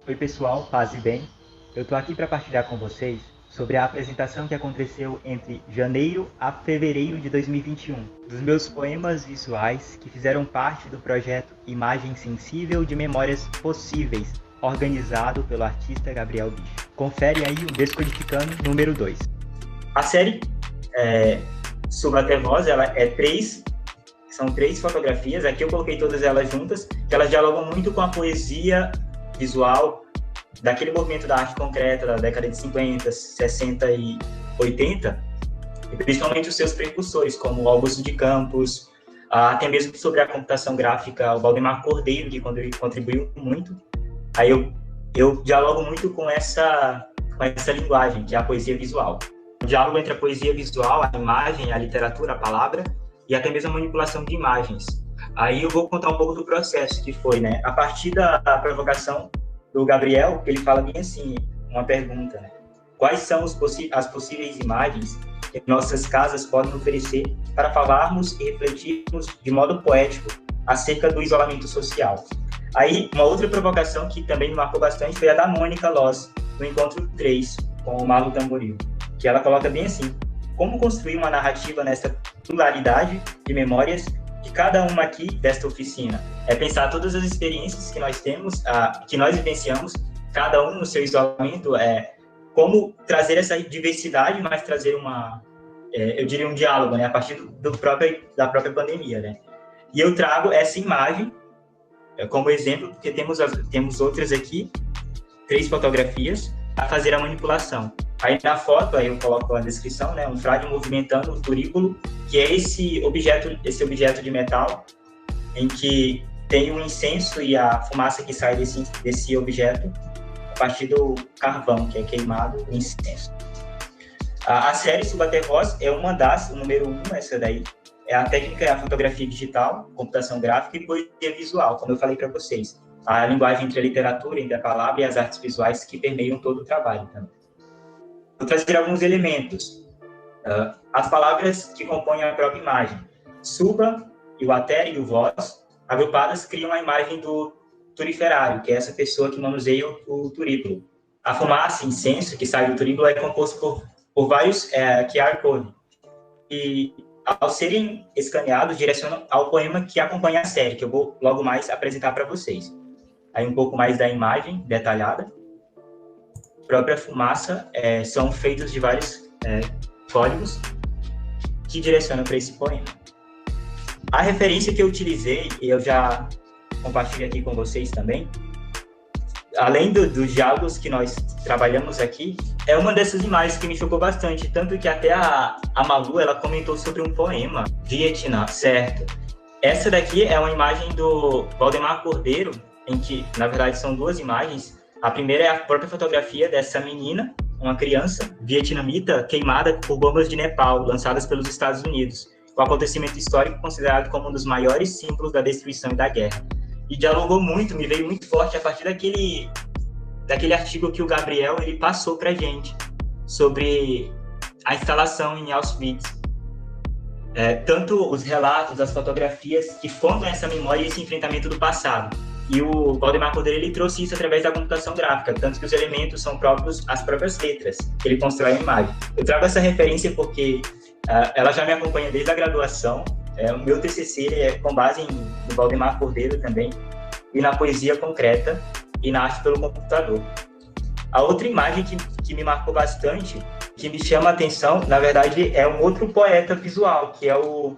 Oi pessoal, paz e bem. Eu estou aqui para partilhar com vocês sobre a apresentação que aconteceu entre janeiro a fevereiro de 2021, dos meus poemas visuais que fizeram parte do projeto Imagem Sensível de Memórias Possíveis, organizado pelo artista Gabriel Bicho. Confere aí o Descodificando número 2. A série Suba Até Voz, são três fotografias, aqui eu coloquei todas elas juntas, que elas dialogam muito com a poesia visual daquele movimento da arte concreta da década de 50, 60 e 80, e principalmente os seus precursores, como Augusto de Campos, até mesmo sobre a computação gráfica, o Valdemar Cordeiro, que contribuiu muito. Aí eu dialogo muito com essa linguagem, que é a poesia visual. O diálogo entre a poesia visual, a imagem, a literatura, a palavra, e até mesmo a manipulação de imagens. Aí eu vou contar um pouco do processo que foi, né? A partir da provocação do Gabriel, ele fala bem assim, uma pergunta, né? Quais são as possíveis imagens que nossas casas podem oferecer para falarmos e refletirmos de modo poético acerca do isolamento social? Aí, uma outra provocação que também me marcou bastante foi a da Mônica Loss, no Encontro 3, com o Marlo Tamboril, que ela coloca bem assim: como construir uma narrativa nessa pluralidade de memórias de cada uma aqui desta oficina? É pensar todas as experiências que nós temos, que nós vivenciamos, cada um no seu isolamento, como trazer essa diversidade, mas trazer eu diria um diálogo, né, a partir da própria pandemia, né? E eu trago essa imagem como exemplo, porque temos outras aqui, 3 fotografias, a fazer a manipulação. Aí na foto, aí eu coloco a descrição, né, um frade movimentando o turíbulo, que é esse objeto de metal, em que tem o incenso e a fumaça que sai desse objeto a partir do carvão, que é queimado o incenso. A série Suba Até Voz é uma das, o número 1, essa daí. A técnica é a fotografia digital, computação gráfica e poesia visual, como eu falei para vocês. A linguagem entre a literatura, entre a palavra e as artes visuais que permeiam todo o trabalho também. Vou trazer alguns elementos. As palavras que compõem a própria imagem. Suba, e o até e o voz, agrupadas, criam a imagem do turiferário, que é essa pessoa que manuseia o turíbulo. A fumaça, incenso, que sai do turíbulo é composto por vários QR Code. E, ao serem escaneados, direcionam ao poema que acompanha a série, que eu vou logo mais apresentar para vocês. Aí um pouco mais da imagem detalhada. A própria fumaça são feitos de vários códigos que direcionam para esse poema. A referência que eu utilizei, e eu já compartilho aqui com vocês também, além dos diálogos que nós trabalhamos aqui, é uma dessas imagens que me chocou bastante, tanto que até a Malu, ela comentou sobre um poema, Vietnã, certo? Essa daqui é uma imagem do Valdemar Cordeiro, em que, na verdade, são 2 imagens. A primeira é a própria fotografia dessa menina, uma criança vietnamita queimada por bombas de Nepal, lançadas pelos Estados Unidos, o acontecimento histórico considerado como um dos maiores símbolos da destruição e da guerra. E dialogou muito, me veio muito forte a partir daquele artigo que o Gabriel ele passou para a gente sobre a instalação em Auschwitz. Tanto os relatos, as fotografias que fondam essa memória e esse enfrentamento do passado. E o Valdemar Cordeiro ele trouxe isso através da computação gráfica, tanto que os elementos são as próprias letras que ele constrói a imagem. Eu trago essa referência porque ela já me acompanha desde a graduação. O meu TCC é com base no Valdemar Cordeiro também, e na poesia concreta e na arte pelo computador. A outra imagem que me marcou bastante, que me chama a atenção, na verdade, é um outro poeta visual, que é o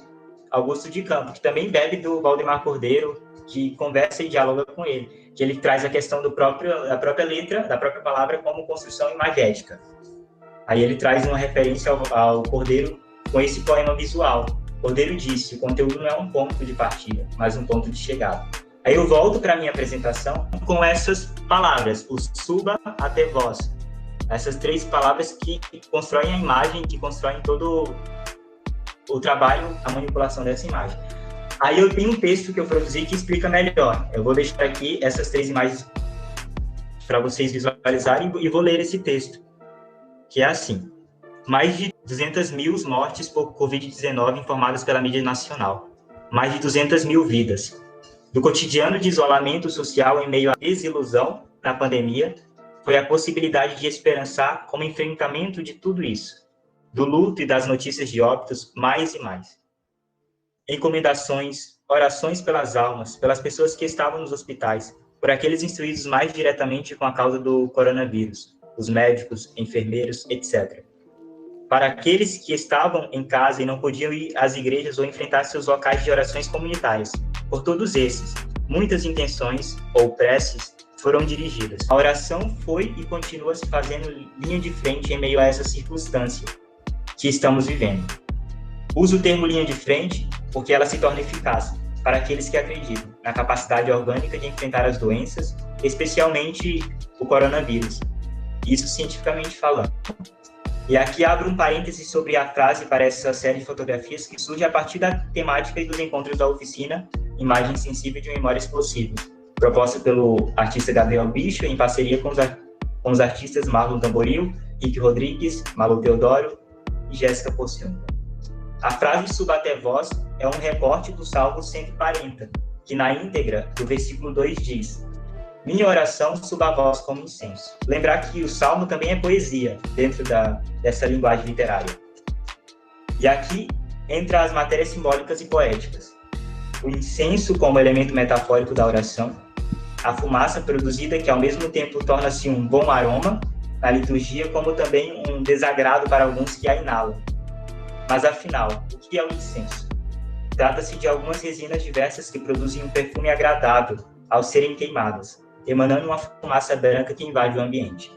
Augusto de Campos, que também bebe do Valdemar Cordeiro, que conversa e dialoga com ele, que ele traz a questão da própria letra, da própria palavra, como construção imagética. Aí ele traz uma referência ao Cordeiro com esse poema visual. Cordeiro disse: o conteúdo não é um ponto de partida, mas um ponto de chegada. Aí eu volto para a minha apresentação com essas palavras, o suba até voz. Essas 3 palavras que constroem a imagem, que constroem todo o trabalho, a manipulação dessa imagem. Aí eu tenho um texto que eu produzi que explica melhor. Eu vou deixar aqui essas 3 imagens para vocês visualizarem e vou ler esse texto, que é assim: mais de 200 mil mortes por Covid-19 informadas pela mídia nacional. Mais de 200 mil vidas. Do cotidiano de isolamento social em meio à desilusão na pandemia foi a possibilidade de esperançar como enfrentamento de tudo isso, do luto e das notícias de óbitos, mais e mais. Encomendações, orações pelas almas, pelas pessoas que estavam nos hospitais, por aqueles instruídos mais diretamente com a causa do coronavírus, os médicos, enfermeiros, etc. Para aqueles que estavam em casa e não podiam ir às igrejas ou enfrentar seus locais de orações comunitárias. Por todos esses, muitas intenções ou preces foram dirigidas. A oração foi e continua se fazendo linha de frente em meio a essa circunstância que estamos vivendo. Uso o termo linha de frente porque ela se torna eficaz para aqueles que acreditam na capacidade orgânica de enfrentar as doenças, especialmente o coronavírus. Isso cientificamente falando. E aqui abro um parêntese sobre a frase para essa série de fotografias que surge a partir da temática e dos encontros da oficina Imagem Sensível de Memórias Possíveis, proposta pelo artista Gabriel Bicho em parceria com os artistas Marlon Tamboril, Rick Rodrigues, Malu Teodoro e Jéssica Porciúncula. A frase "suba até vós" é um recorte do Salmo 140, que na íntegra do versículo 2 diz: "Minha oração suba a vós como incenso". Lembrar que o Salmo também é poesia, dentro dessa linguagem literária. E aqui entra as matérias simbólicas e poéticas. O incenso como elemento metafórico da oração, a fumaça produzida que ao mesmo tempo torna-se um bom aroma na liturgia, como também um desagrado para alguns que a inalam. Mas afinal, o que é o incenso? Trata-se de algumas resinas diversas que produzem um perfume agradável ao serem queimadas, emanando uma fumaça branca que invade o ambiente.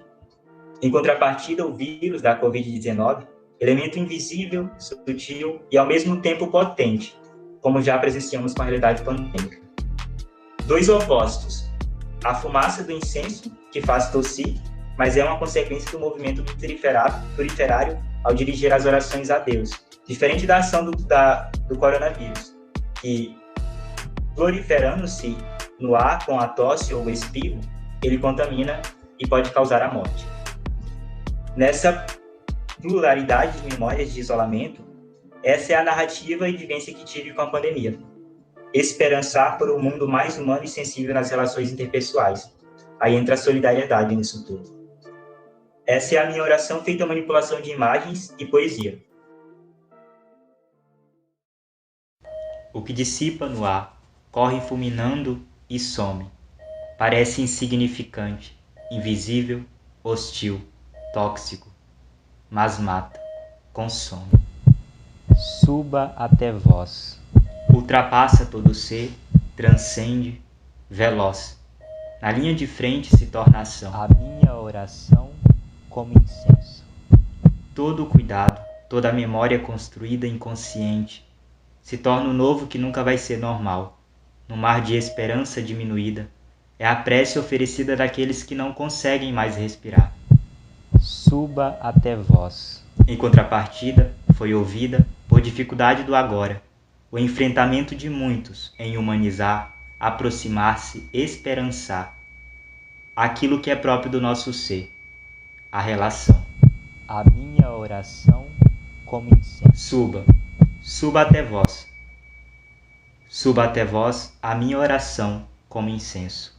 Em contrapartida, o vírus da Covid-19, elemento invisível, sutil e ao mesmo tempo potente, como já presenciamos com a realidade pandêmica. Dois opostos. A fumaça do incenso, que faz tossir, mas é uma consequência do movimento proliferário ao dirigir as orações a Deus, diferente da ação do coronavírus, que, proliferando-se no ar com a tosse ou o espirro, ele contamina e pode causar a morte. Nessa pluralidade de memórias de isolamento, essa é a narrativa e vivência que tive com a pandemia. Esperançar por um mundo mais humano e sensível nas relações interpessoais. Aí entra a solidariedade nisso tudo. Essa é a minha oração feita a manipulação de imagens e poesia. O que dissipa no ar, corre fulminando e some. Parece insignificante, invisível, hostil, tóxico, mas mata, consome. Suba até vós. Ultrapassa todo ser, transcende, veloz. Na linha de frente se torna ação. A minha oração como incenso. Todo o cuidado, toda a memória construída inconsciente, se torna o novo que nunca vai ser normal. No mar de esperança diminuída, é a prece oferecida daqueles que não conseguem mais respirar. Suba até vós. Em contrapartida, foi ouvida, por dificuldade do agora, o enfrentamento de muitos em humanizar, aproximar-se, esperançar. Aquilo que é próprio do nosso ser, a relação. A minha oração como incenso. Suba até vós. Suba até vós a minha oração como incenso.